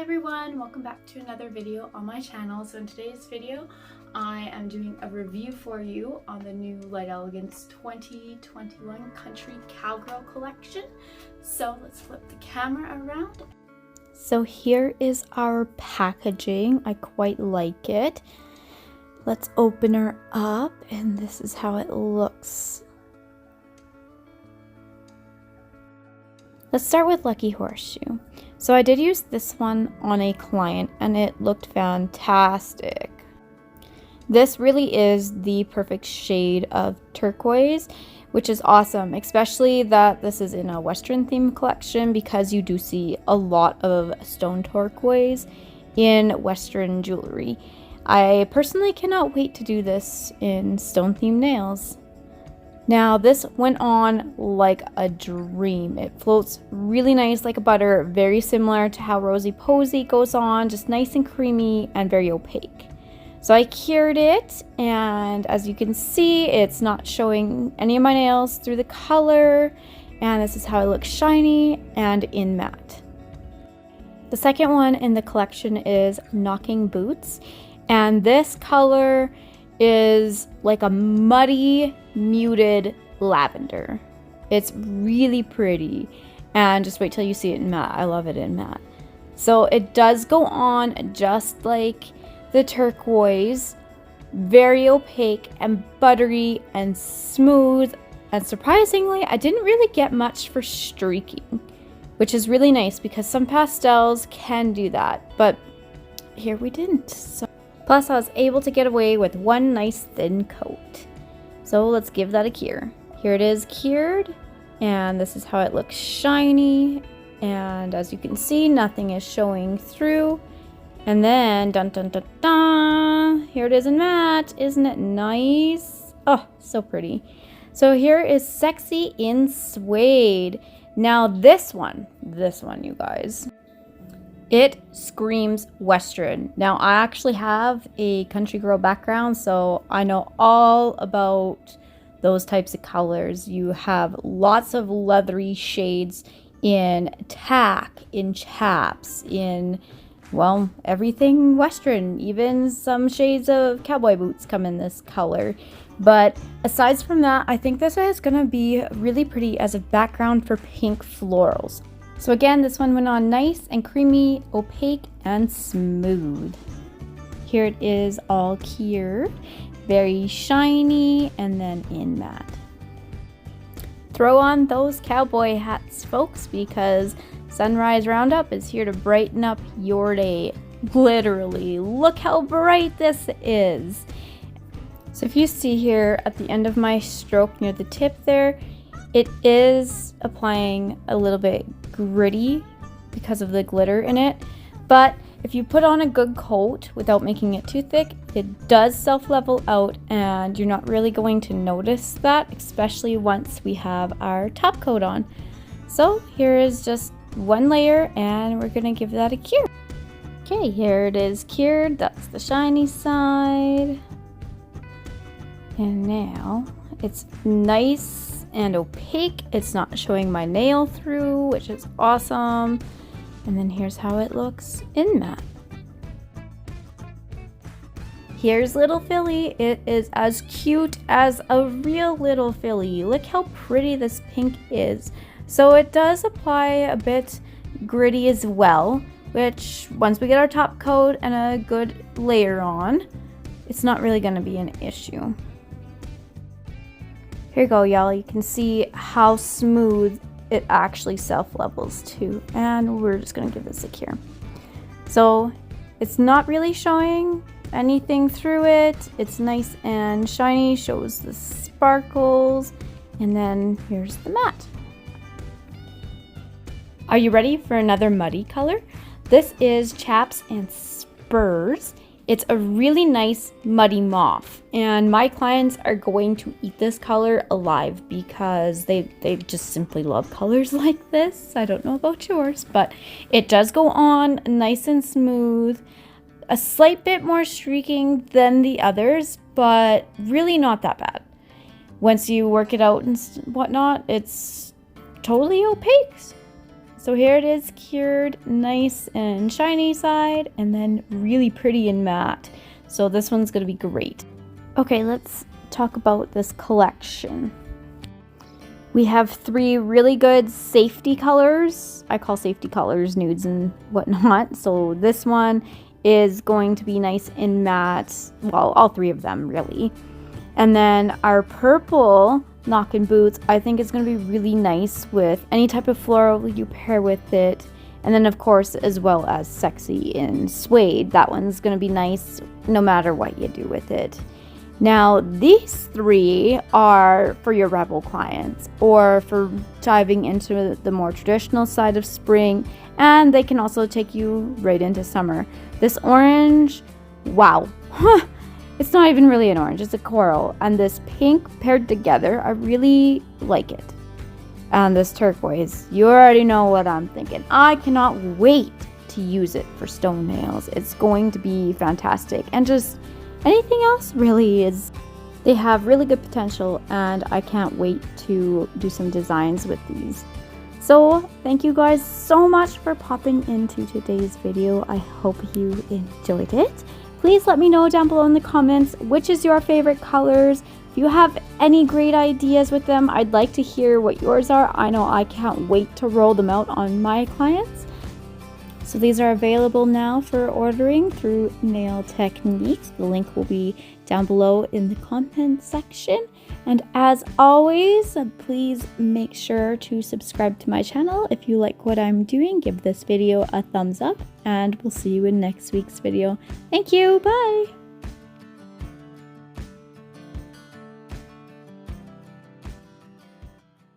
Hi everyone, welcome back to another video on my channel. So in today's video, I am doing a review for you on the new Light Elegance 2021 Country Cowgirl collection. So let's flip the camera around. So here is our packaging. I quite like it. Let's open her up and this is how it looks. Let's start with Lucky Horseshoe. So I did use this one on a client and it looked fantastic. This really is the perfect shade of turquoise, which is awesome, especially that this is in a Western theme collection because you do see a lot of stone turquoise in Western jewelry. I personally cannot wait to do this in stone themed nails. Now this went on like a dream. It floats really nice like a butter, very similar to how Rosy Posy goes on, just nice and creamy and very opaque. So I cured it and as you can see, it's not showing any of my nails through the color, and this is how it looks shiny and in matte. The second one in the collection is Knocking Boots, and this color is like a muddy, muted lavender. It's really pretty, and just wait till you see it in matte. I love it in matte. So it does go on just like the turquoise, very opaque and buttery and smooth, and surprisingly I didn't really get much for streaking, which is really nice because some pastels can do that, but here we didn't. Plus I was able to get away with one nice thin coat. So let's give that a cure. Here it is cured, and this is how it looks shiny, and as you can see, nothing is showing through. And then dun dun dun dun, here it is in matte. Isn't it nice? Oh, so pretty. So here is Sexy in Suede. Now this one you guys, it screams Western. Now I actually have a country girl background, so I know all about those types of colors. You have lots of leathery shades in tack, in chaps, in, well, everything Western. Even some shades of cowboy boots come in this color. But aside from that, I think this is gonna be really pretty as a background for pink florals. So again, this one went on nice and creamy, opaque, and smooth. Here it is all cured, very shiny, and then in matte. Throw on those cowboy hats, folks, because Sunrise Roundup is here to brighten up your day. Literally, look how bright this is. So if you see here at the end of my stroke near the tip there, it is applying a little bit gritty because of the glitter in it, but if you put on a good coat without making it too thick, it does self-level out and you're not really going to notice that, especially once we have our top coat on. So here is just one layer and we're gonna give that a cure. Okay, here it is cured. That's the shiny side, and now it's nice and opaque. It's not showing my nail through, which is awesome. And then here's how it looks in matte. Here's little Philly. It is as cute as a real little Philly. Look how pretty this pink is. So it does apply a bit gritty as well, which once we get our top coat and a good layer on, it's not really going to be an issue. Here you go, y'all. You can see how smooth it actually self-levels too. And we're just gonna give this a cure. So it's not really showing anything through it. It's nice and shiny, shows the sparkles. And then here's the matte. Are you ready for another muddy color? This is Chaps and Spurs. It's a really nice muddy mauve, and my clients are going to eat this color alive because they just simply love colors like this. I don't know about yours, but it does go on nice and smooth. A slight bit more streaking than the others, but really not that bad. Once you work it out and whatnot, it's totally opaque. So here it is cured, nice and shiny side, and then really pretty and matte. So this one's gonna be great. Okay, let's talk about this collection. We have 3 really good safety colors. I call safety colors nudes and whatnot. So this one is going to be nice and matte. Well, all 3 of them really. And then our purple knockin' boots, I think is going to be really nice with any type of floral you pair with it. And then of course, as well as sexy in suede. That one's going to be nice no matter what you do with it. Now, these 3 are for your rebel clients or for diving into the more traditional side of spring, and they can also take you right into summer. This orange, wow, it's not even really an orange, it's a coral, and this pink paired together, I really like it. And this turquoise, you already know what I'm thinking. I cannot wait to use it for stone nails. It's going to be fantastic, and just anything else really is. They have really good potential, and I can't wait to do some designs with these. So thank you guys so much for popping into today's video. I hope you enjoyed it. Please let me know down below in the comments which is your favorite colors. If you have any great ideas with them, I'd like to hear what yours are. I know I can't wait to roll them out on my clients. So these are available now for ordering through Nail Techniques. The link will be down below in the comment section. And as always, please make sure to subscribe to my channel. If you like what I'm doing, give this video a thumbs up, and we'll see you in next week's video. Thank you, bye!